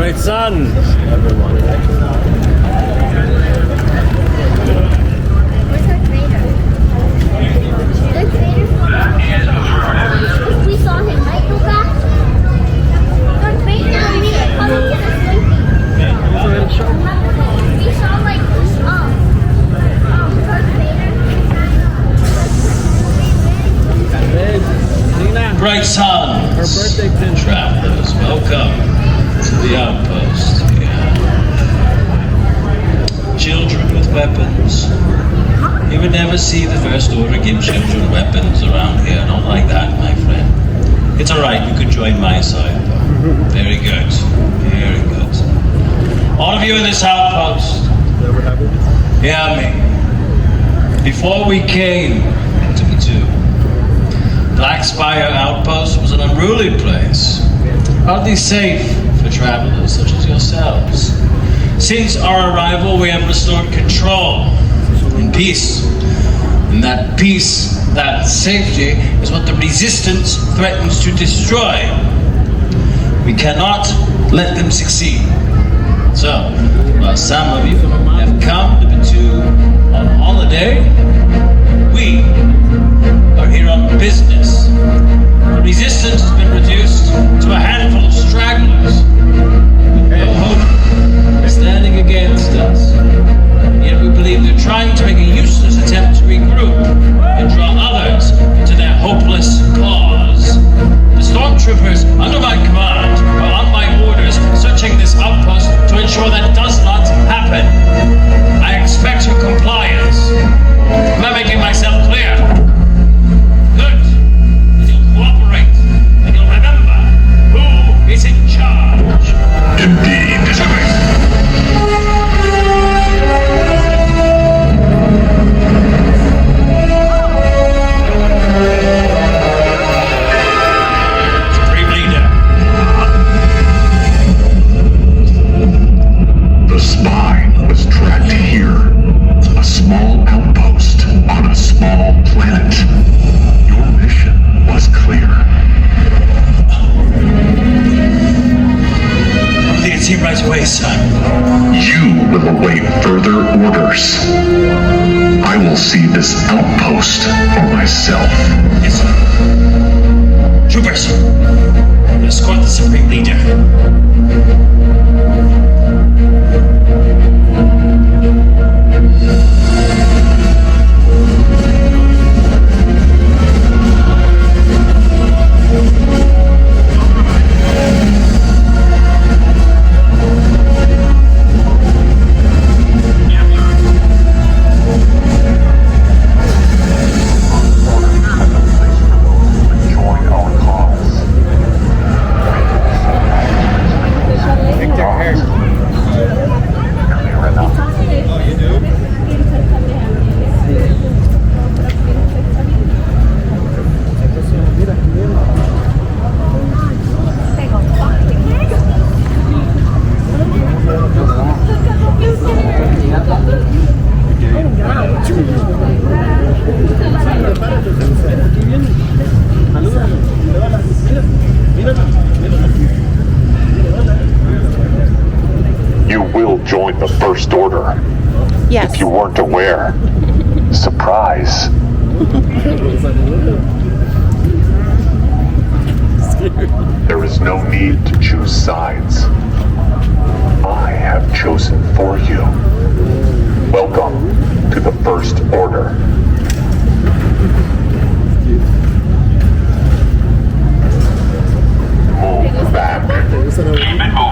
Right, son. Everyone. We saw him, right, Luca? Darth Vader, we need to come up to the sleeping. We saw like Darth Vader. Bright suns and travelers, welcome to the outpost. Yeah. Children with weapons. You would never see the First Order give children weapons around here. Not like that, my friend. It's alright, you could join my side. Very good. Very good. All of you in this outpost. Hear me. Before we came to Batuu, Black Spire Outpost was an unruly place, hardly safe for travelers such as yourselves. Since our arrival, we have restored control and peace. And that peace, that safety, is what the Resistance threatens to destroy. We cannot let them succeed. So, while some of you have come to Batuu on holiday, we are here on business. The Resistance has been reduced to a handful of stragglers with no hope standing against us. Yet we believe they're trying to make a useless attempt to regroup and draw others into their hopeless cause. The Stormtroopers, under my command, are on my orders, searching this outpost to ensure that does not happen. I expect your compliance. Am I making myself clear? Good. And you'll cooperate, and you'll remember who is in charge. Indeed. Supreme Leader. The spy was tracked here. A small outpost on a small planet. Your mission was clear. Lead a team right away, son. You will await further orders. I will see this outpost for myself. Yes, sir. Troopers, escort the Supreme Leader. Join our cause. You will join the First Order. Yes. If you weren't aware. Surprise. There is no need to choose sides. I have chosen for you. Welcome to the First Order. Move back. Keep it moving.